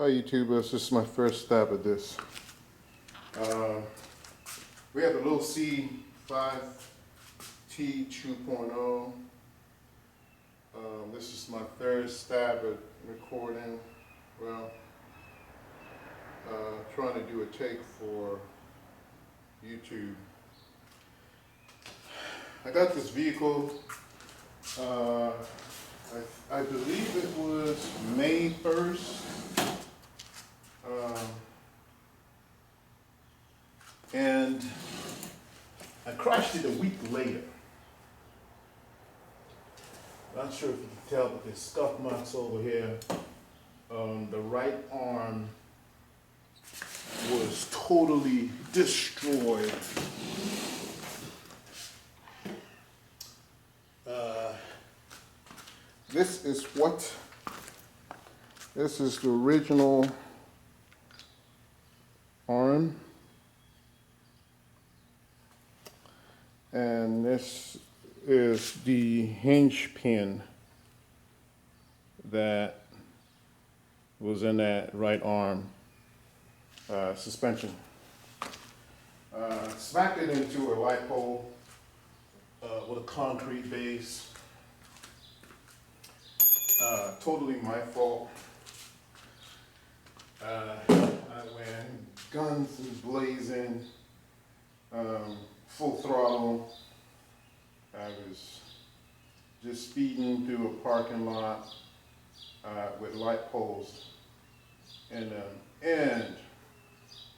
Hi YouTubers, this is my first stab at this. We have the Losi 5T 2.0. This is my third stab at recording. Well, trying to do a take for YouTube. I got this vehicle, I believe it was May 1st. And I crashed it a week later. Not sure if you can tell, but there's scuff marks over here. The right arm was totally destroyed. This is the original arm. And this is the hinge pin that was in that right arm suspension. Smacked it into a light pole with a concrete base. Totally my fault. I went guns blazing. Full throttle. I was just speeding through a parking lot with light poles, and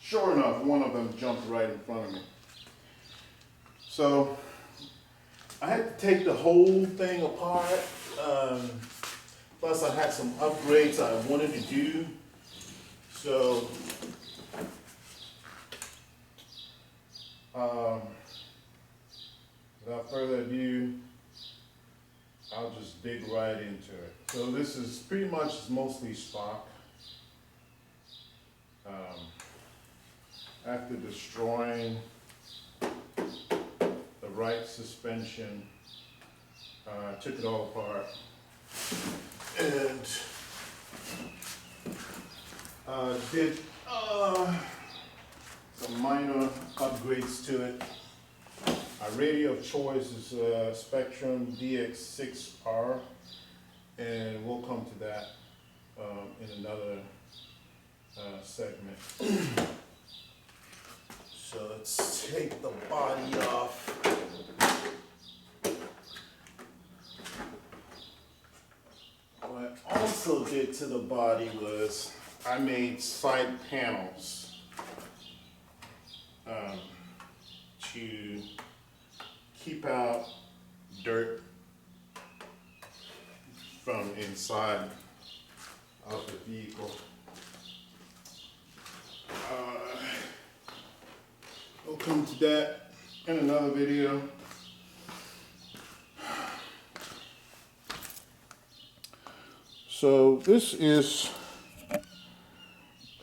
sure enough, one of them jumped right in front of me. So I had to take the whole thing apart. Plus, I had some upgrades I wanted to do. So. Without further ado, I'll just dig right into it. So this is pretty much mostly stock. After destroying the right suspension, I took it all apart and did some minor upgrades to it. Our radio of choice is Spektrum DX6R, and we'll come to that in another segment. So let's take the body off. What I also did to the body was I made side panels to keep out dirt from inside of the vehicle. We'll come to that in another video. So this is,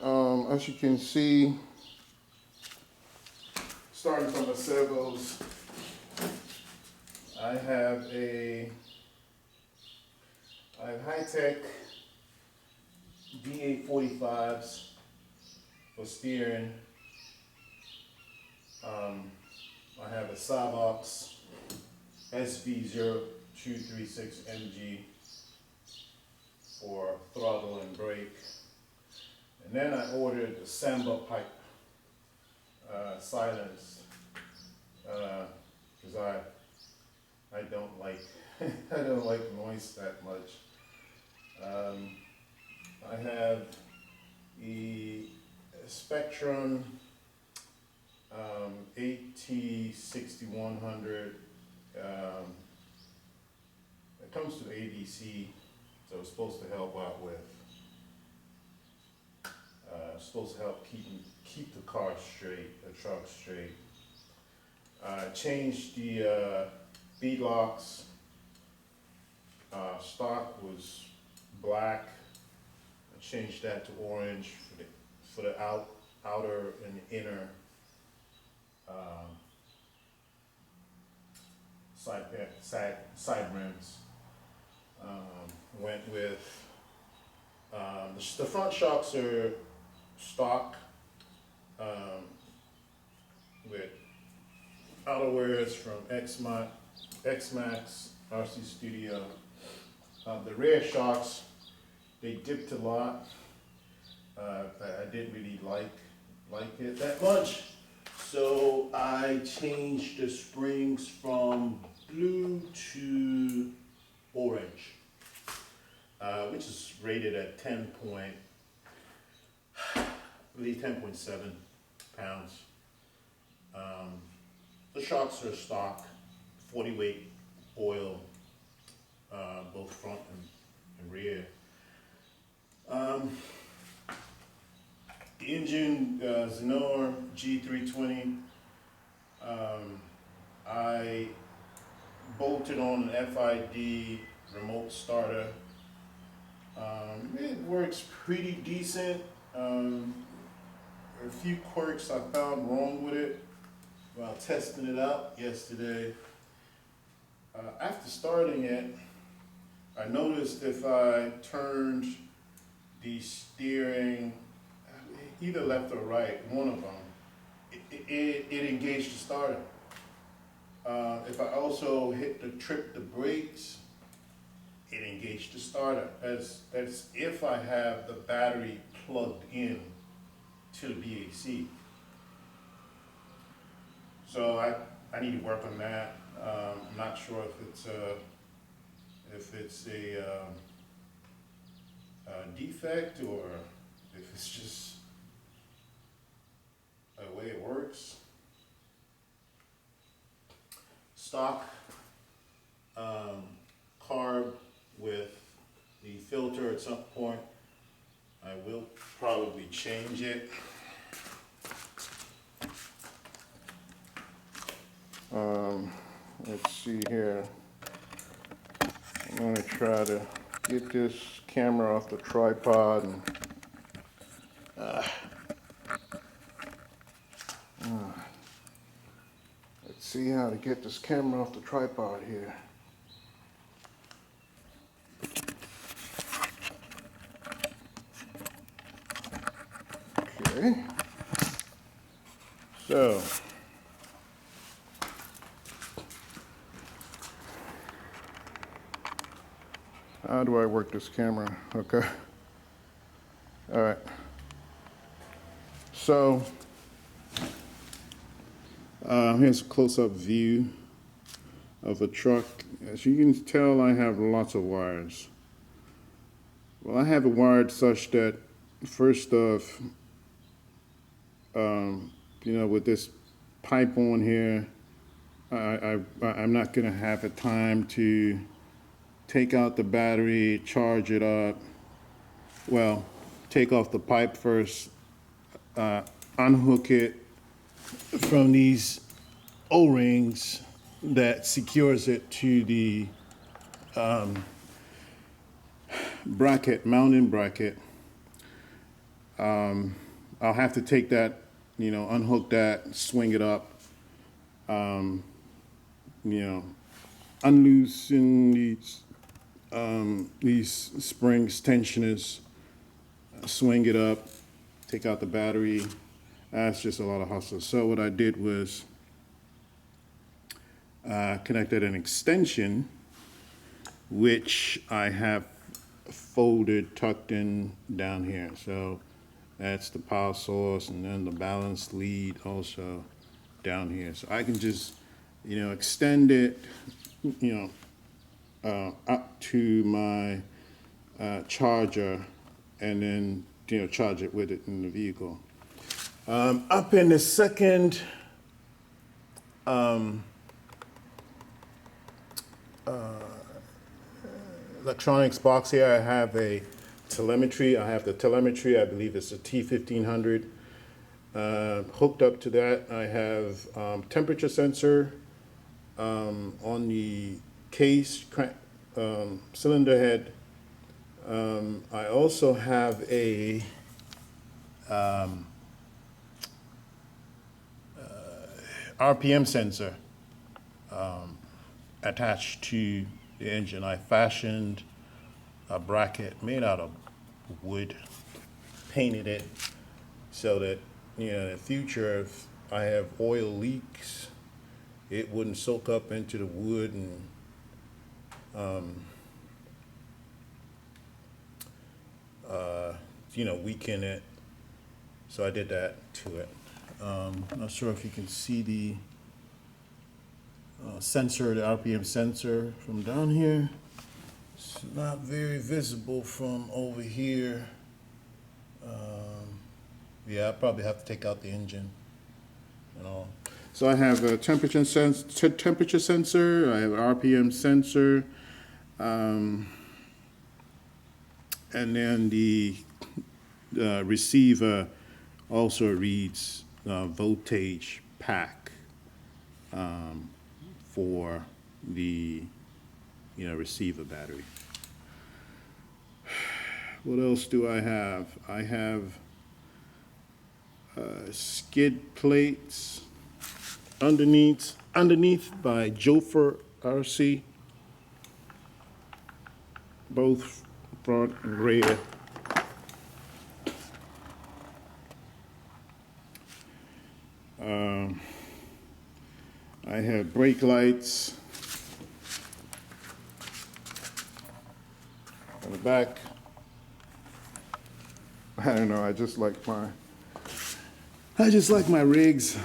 as you can see, starting from the servos, I have Hitec D-845s for steering. I have a Savox SV-0236MG for throttle and brake. And then I ordered the Samba pipe silence because I don't like I don't like noise that much. I have the Spektrum AT6100. It comes to ADC, so it's supposed to help out with. Supposed to help keep the car straight, the truck straight. Changed the bead locks. Stock was black. I changed that to orange for the outer and inner side rims. Went with the The front shocks are stock with outerwears from X-Max, RC Studio. The rear shocks, they dipped a lot. I didn't really like it that much, so I changed the springs from blue to orange, which is rated at 10.7 pounds. The shocks are stock, 40 weight oil, both front and rear. The engine, Zenoah G320, I bolted on an FID remote starter. It works pretty decent. A few quirks I found wrong with it while testing it out yesterday. After starting it, I noticed if I turned the steering either left or right, one of them, it engaged the starter. If I also tripped the brakes, it engaged the starter. That's if I have the battery plugged in to the BAC. So I need to work on that. I'm not sure if it's a defect or if it's just the way it works. Stock carb with the filter at some point. I will probably change it. Let's see here. I'm going to try to get this camera off the tripod and let's see how to get this camera off the tripod here. Okay. So how do I work this camera? Okay. All right. So here's a close-up view of a truck. As you can tell, I have lots of wires. Well, I have it wired such that, first off, with this pipe on here, I'm not going to have the time to take out the battery, charge it up. Well, take off the pipe first, unhook it from these O-rings that secures it to the bracket, mounting bracket. I'll have to take that, unhook that, swing it up, unloosen these springs, tensioners, swing it up, take out the battery. That's just a lot of hustle. So what I did was connected an extension, which I have folded, tucked in down here. So that's the power source, and then the balance lead also down here. So I can just, extend it, up to my charger, and then, charge it with it in the vehicle. Up in the second electronics box here, I have a telemetry. I have the telemetry, I believe it's a T1500. Hooked up to that, I have temperature sensor on the case, cylinder head. I also have a RPM sensor attached to the engine. I fashioned a bracket made out of wood painted it so that, you know, in the future, if I have oil leaks, it wouldn't soak up into the wood and you know, weaken it. So I did that to it. Not sure if you can see the sensor, the RPM sensor from down here. It's not very visible from over here. Yeah, I probably have to take out the engine and all. So I have a temperature sensor, I have an RPM sensor, and then the receiver also reads voltage pack for the, you know, receiver battery. What else do I have? I have skid plates underneath by Jofer RC, both front and rear. I have brake lights on the back. I don't know, I just like my rigs,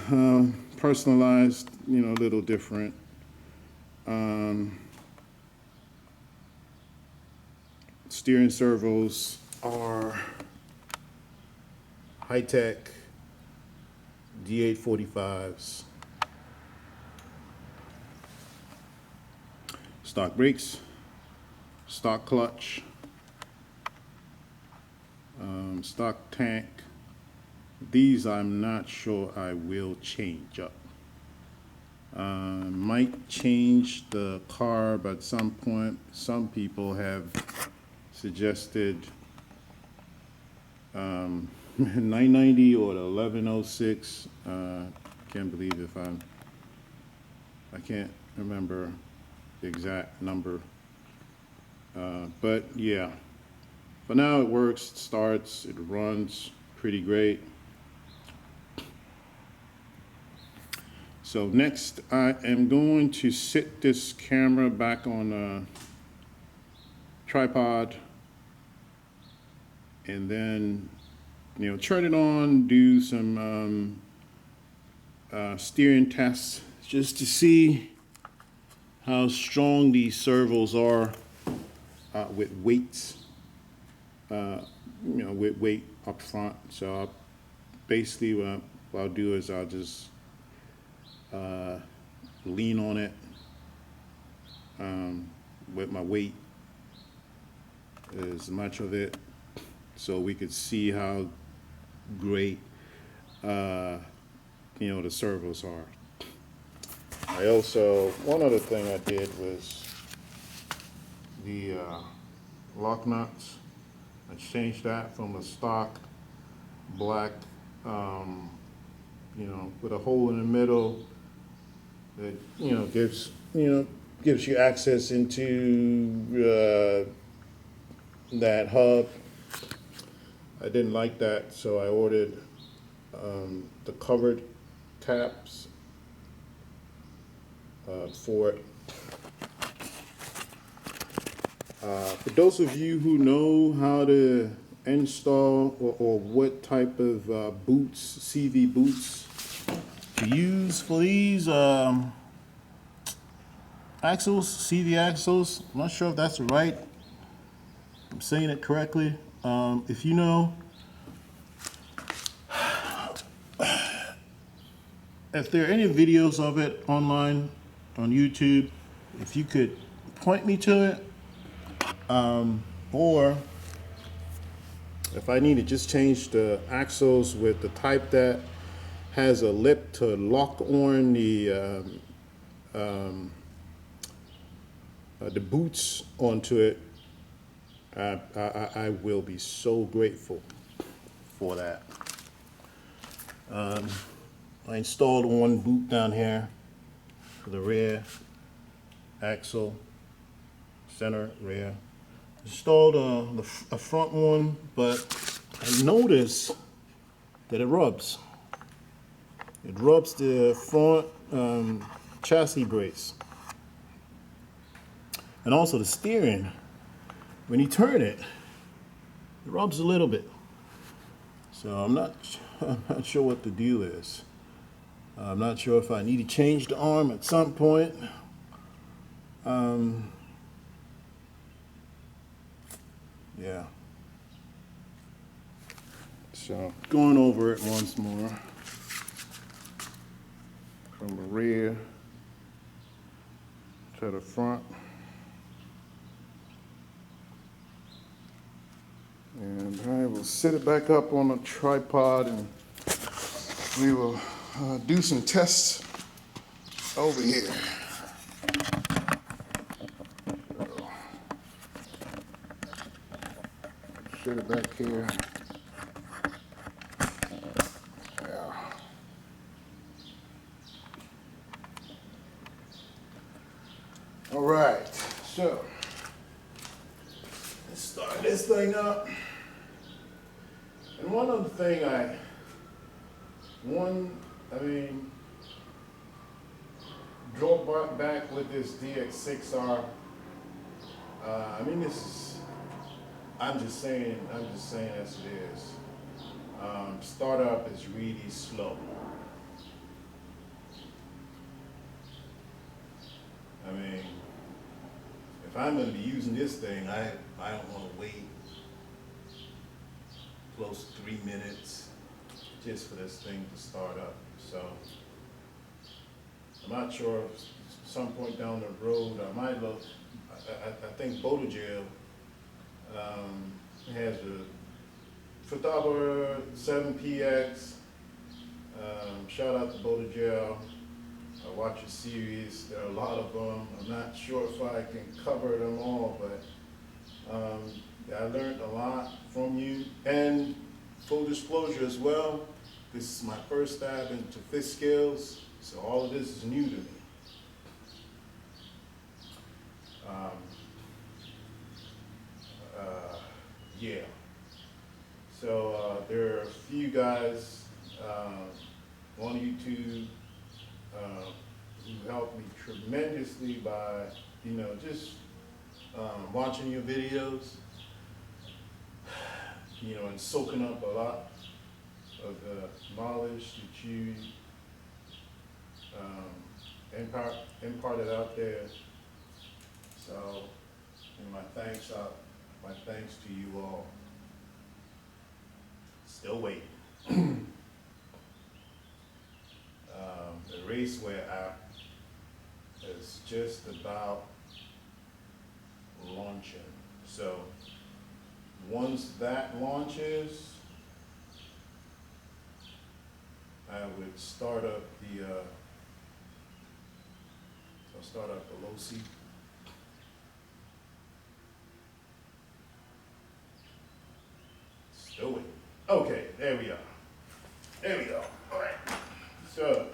personalized, you know, a little different. Steering servos are Hitec D-845s. Stock brakes, stock clutch, stock tank. These I'm not sure I will change up. Might change the carb at some point. Some people have suggested 990 or the 1106. Can't believe I can't remember the exact number. But yeah, for now it works, it starts, it runs pretty great. So next I am going to sit this camera back on a tripod and then, you know, turn it on, do some steering tests just to see how strong these servos are with weights, you know, with weight up front. So basically what I'll do is I'll just lean on it with my weight, as much of it, so we could see how great you know, the servos are. I also, one other thing I did was the lock nuts. I changed that from a stock black, you know, with a hole in the middle that, you know, gives you access into that hub. I didn't like that, so I ordered the covered tabs for it. For those of you who know how to install or what type of boots, CV boots to use for these axles, CV axles, I'm not sure if that's right, I'm saying it correctly. If you know, if there are any videos of it online on YouTube, if you could point me to it, or if I need to just change the axles with the type that has a lip to lock on the boots onto it, I will be so grateful for that. I installed one boot down here for the rear axle, center, rear. Installed a front one, but I noticed that it rubs. It rubs the front chassis brace. And also the steering. When you turn it, it rubs a little bit. So I'm not sure what the deal is. I'm not sure if I need to change the arm at some point. Yeah. So going over it once more from the rear to the front. And I will set it back up on a tripod and we will do some tests over here. So, set it back here. Yeah. All right, so let's start this thing up. And one other thing drove back with this DX6R. I'm just saying as it is. Startup is really slow. I mean, if I'm going to be using this thing, I don't want to wait close to 3 minutes just for this thing to start up. So I'm not sure if some point down the road I might look. I think Botagel has a throttle 7PX. Shout out to Botagel. I watch a series. There are a lot of them. I'm not sure if I can cover them all, but I learned a lot from you. And full disclosure as well, this is my first dive into fish scales, so all of this is new to me. Yeah. So there are a few guys on YouTube who helped me tremendously by, just watching your videos, and soaking up a lot of the knowledge that you imparted out there. So, my thanks to you all. Still waiting. The Raceware app is just about launching. So once that launches, I would start up the Losi. Still waiting. Okay, there we are. There we go. All right. So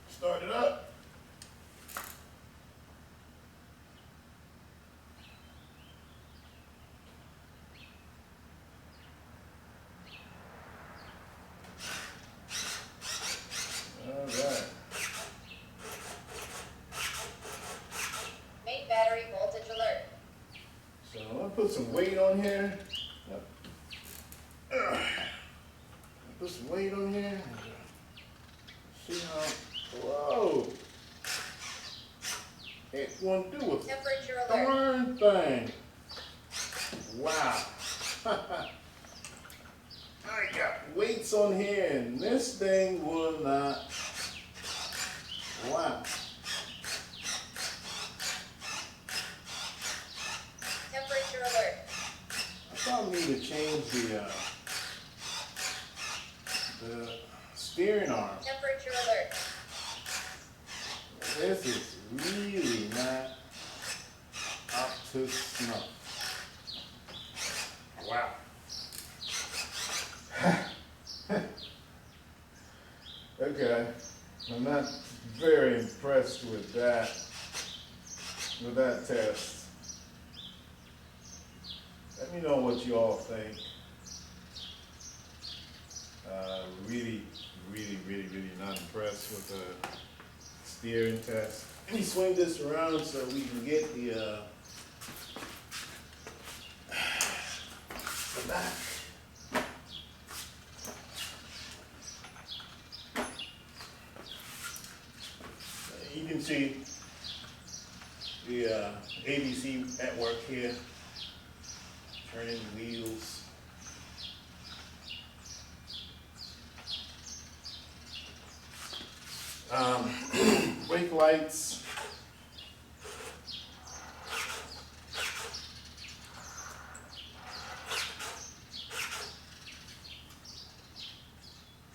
start it up. All right. Main battery voltage alert. So I'm gonna put some weight on here. Put some weight on here. See how, whoa. It won't do a Temperature alert. darn thing. Wow. I got weights on here and this thing will not. Wow. Temperature alert. I probably need to change the steering arm. Temperature alert. This is really not up to snuff. Wow. Okay, I'm not very impressed with that test. Let me know what you all think. Really, really not impressed with the steering test. Let me swing this around so we can get the back. You can see the ABC at work here, turning wheels. Brake lights.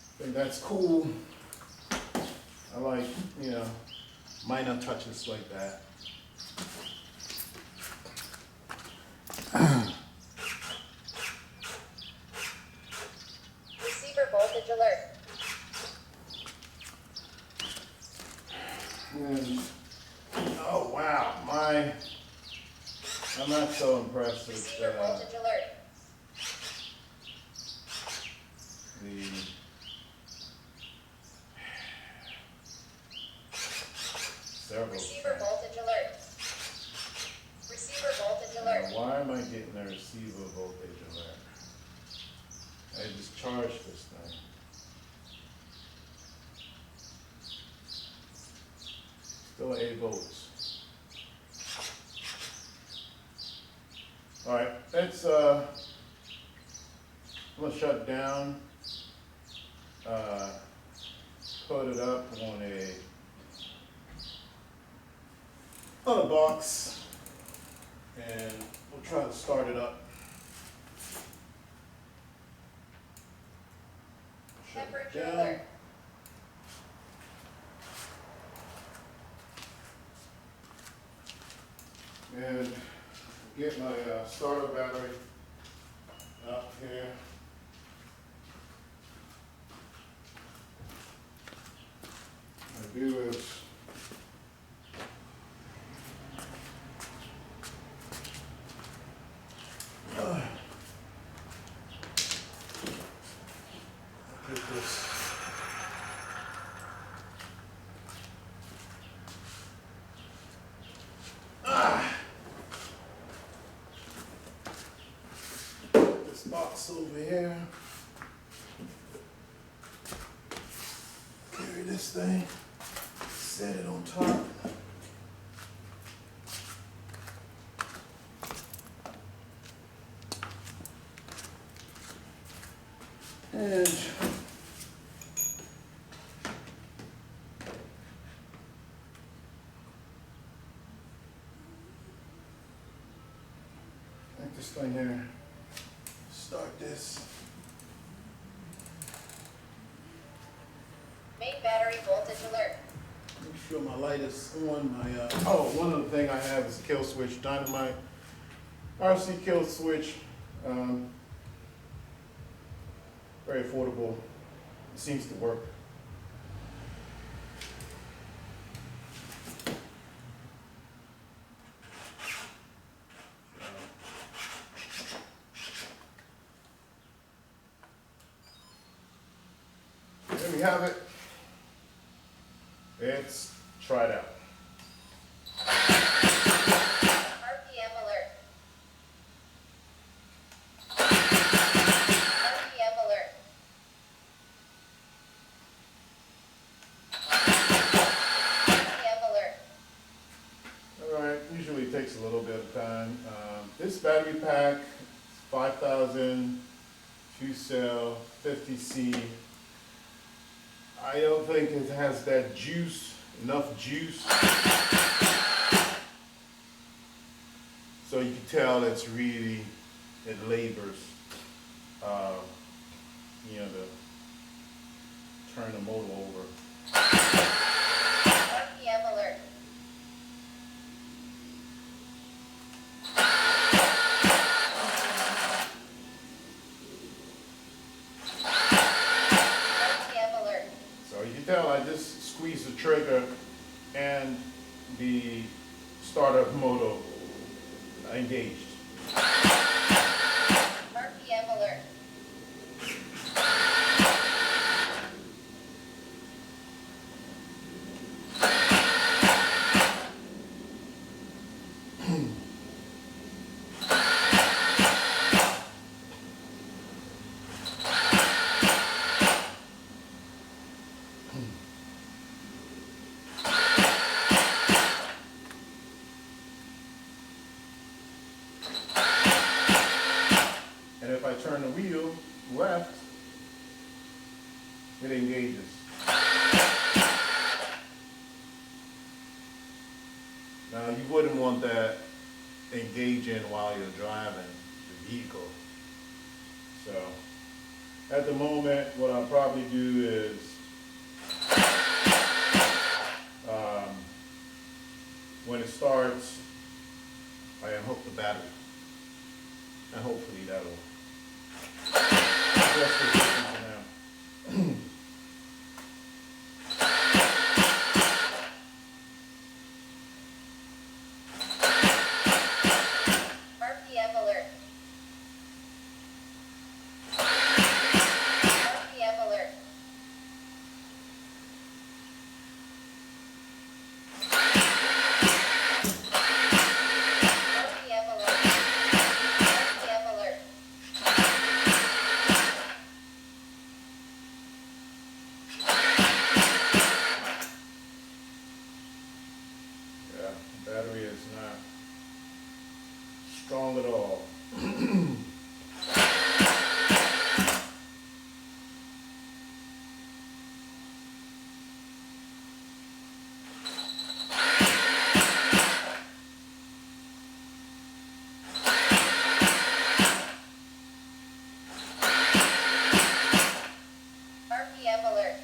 I think that's cool. I like, minor touches like that. Receiver voltage alert. And, oh wow, I'm not so impressed with Receiver voltage alert. the servo. Receiver voltage alert. Receiver voltage alert. Now, why am I getting a receiver voltage alert? I just charged this thing. Still 8 volts. All right, let's I'm gonna shut down. Put it up on a box, and we'll try to start it up. Shut it Temperature down. alert. And get my starter battery out here. What I do is put this box over here. Carry this thing, set it on top. And like this thing here. Start this. Main battery voltage alert. Make sure my light is on. One other thing I have is a kill switch, dynamite RC kill switch. Very affordable. It seems to work. There we have it. Let's try it out. RPM alert. RPM alert. RPM alert. All right, usually takes a little bit of time. This battery pack, 5,000, 2-cell, 50C. I don't think it has that juice, enough juice. So you can tell it labors, to turn the motor over. RPM alert. RPM alert. So you can tell I just squeezed the trigger and the startup motor engaged. if I turn the wheel left, it engages. Now you wouldn't want that engaging while you're driving the vehicle. So at the moment, what I'll probably do is when it starts, I unhook the battery, and hopefully that'll adjust the system for now. RPM alert. RPM alert. RPM alert. RPM alert. Yeah, the battery is not strong at all. RPM alert.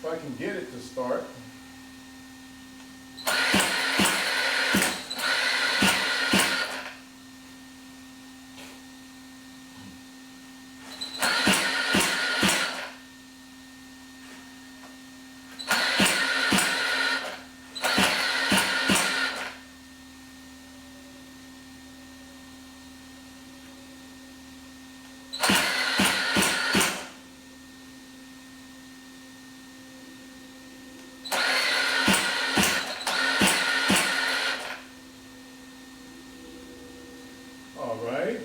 If I can get it to start. All right.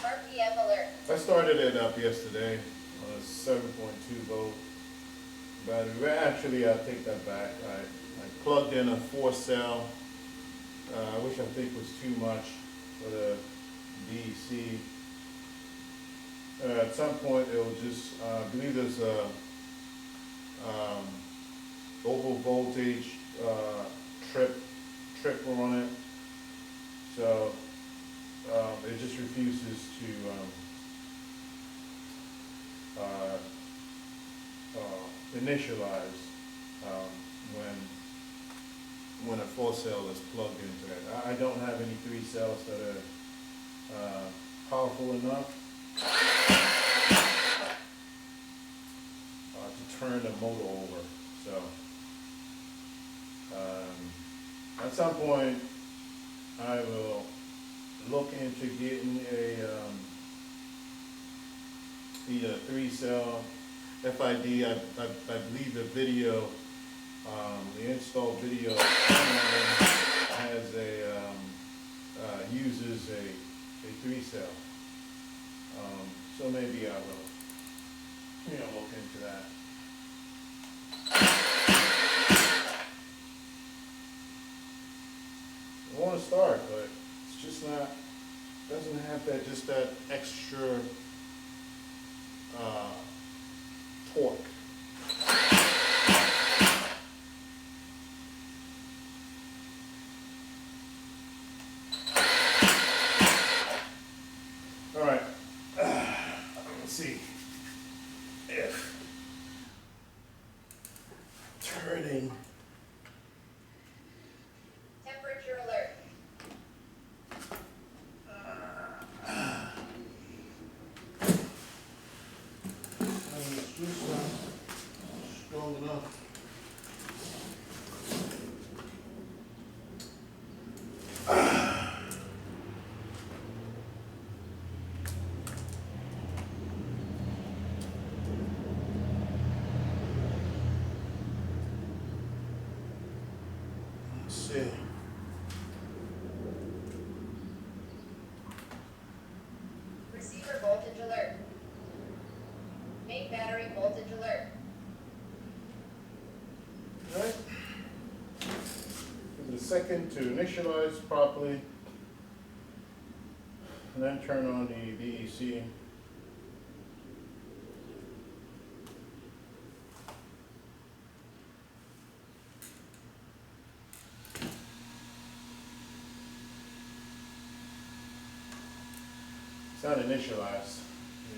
RPM alert. I started it up yesterday on a 7.2 volt battery. Well, actually, I'll take that back. I plugged in a 4-cell, which I think was too much for the DC. At some point, it will just, I believe there's a over voltage trip on it. So it just refuses to initialize when a 4-cell is plugged into it. I don't have any 3 cells that are powerful enough to turn the motor over. So at some point, I will look into getting a either 3-cell FID. I believe the video, the install video has uses a 3-cell. So maybe I will, look into that. I want to start, but it's just not, doesn't have that extra torque. All right, let's see if turning. Temperature alert. It's just not strong enough. see. Receiver voltage alert. Main battery voltage alert. Alright. Give it a second to initialize properly. And then turn on the VEC. It's not initialized.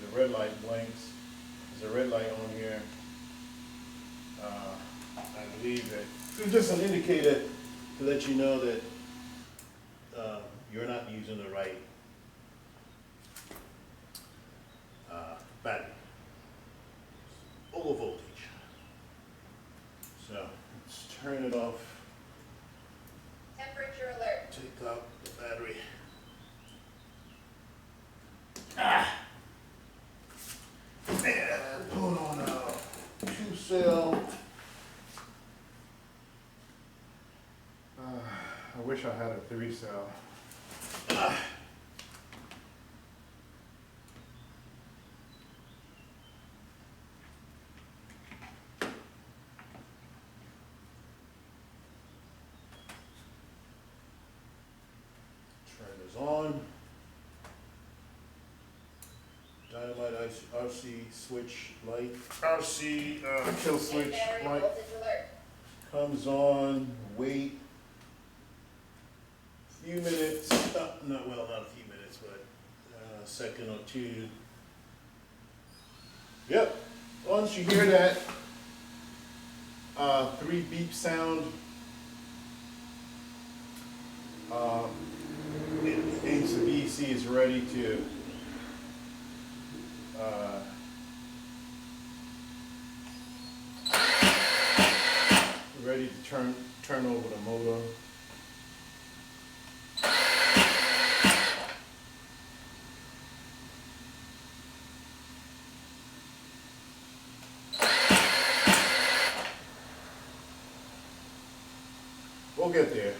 The red light blinks. There's a red light on here. I believe that it's just an indicator to let you know that you're not using the right battery. Over voltage. So let's turn it off. Temperature alert. Take out the battery. And put on a 2-cell. I wish I had a 3-cell. Turn this on. Dynamite RC switch light. RC kill Main switch battery light voltage alert. comes on. Wait. Few minutes. Not a few minutes, but a second or two. Yep. Once you hear that 3 beep sound, it means the VEC is ready to turn over the motor. We'll get there.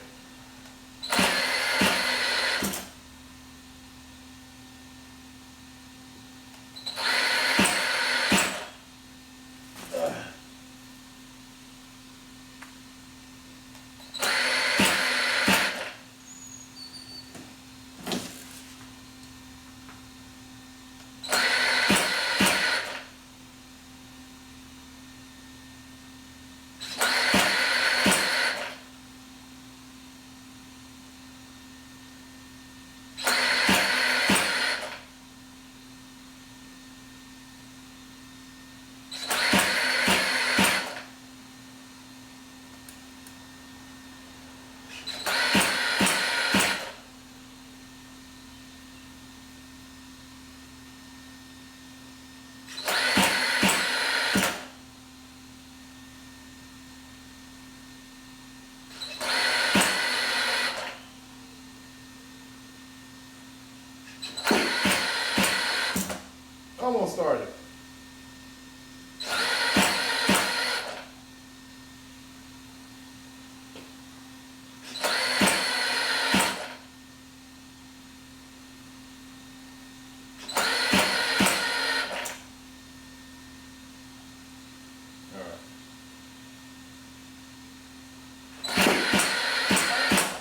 Almost started.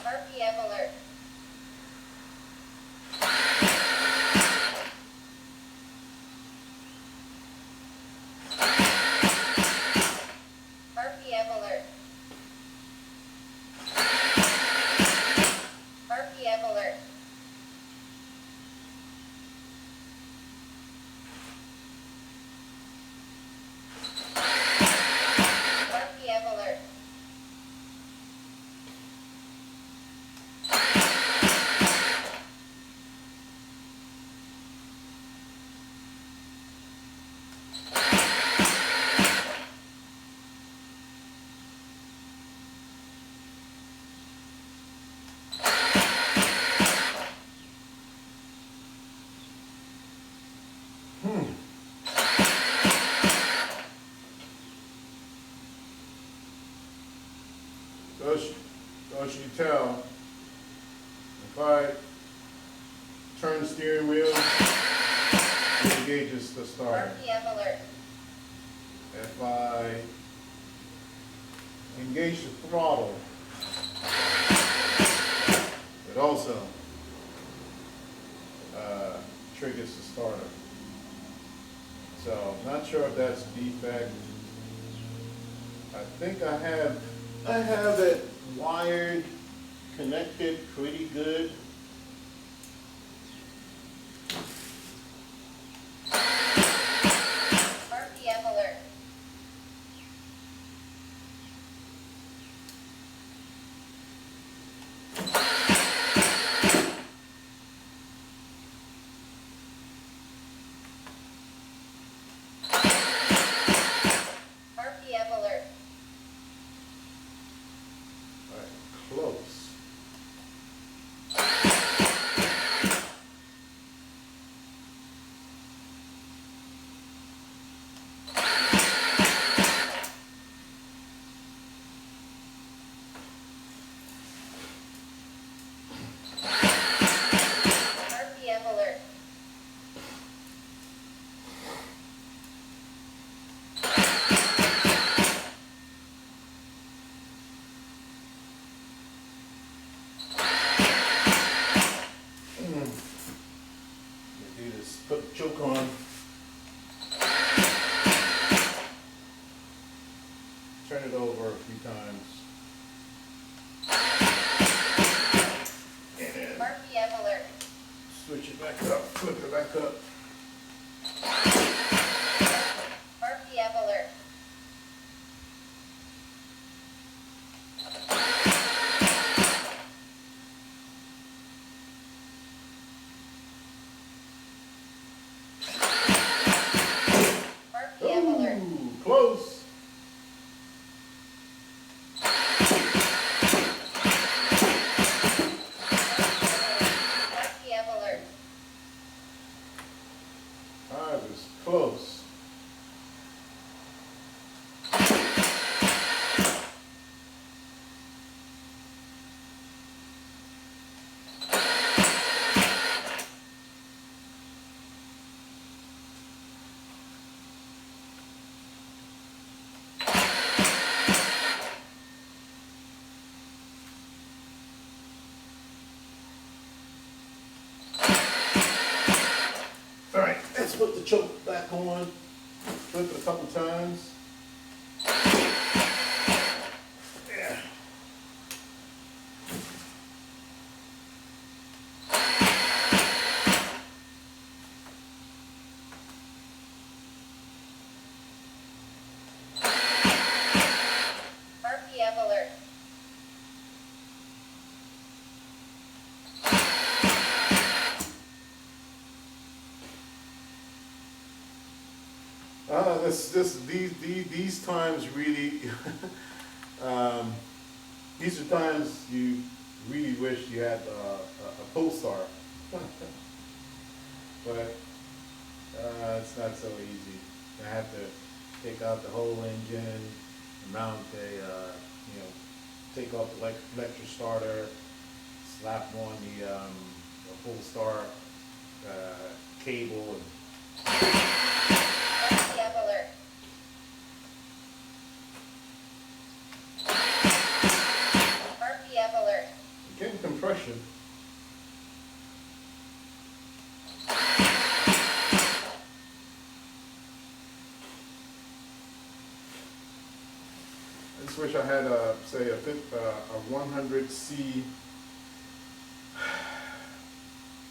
RPM alert. RPM alert. RPM alert. RPM alert. Gosh, So as you can tell, if I turn the steering wheel, it engages the starter. RPM alert. If I engage the throttle, it also triggers the starter. So, not sure if that's a defect. I think I have it wired, connected pretty good. RPM alert. RPM alert. All right, close. RPM alert. Do this, put the choke on. Turn it over a few times. And then RPM alert. switch it back up, flip it back up. RPM alert. RPM alert. Ooh, close. RPM alert. I was close. All right, let's put the choke back on. Flip it a couple times. Yeah. RPM alert. These times really, these are times you really wish you had a pull start. But it's not so easy. I have to take out the whole engine, mount take off the electric starter, slap on the full start cable, and RPM alert. RPM alert. getting compression. I just wish I had say a 100C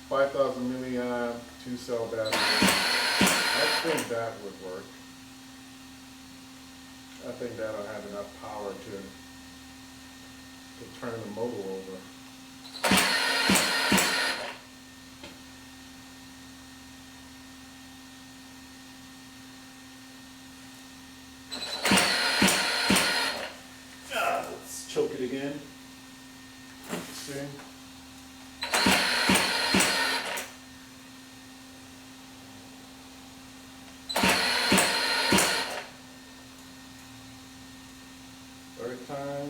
5,000 milliamp 2-cell battery. I think that would work. I think that'll have enough power to turn the motor over. Let's choke it again. See? Third time.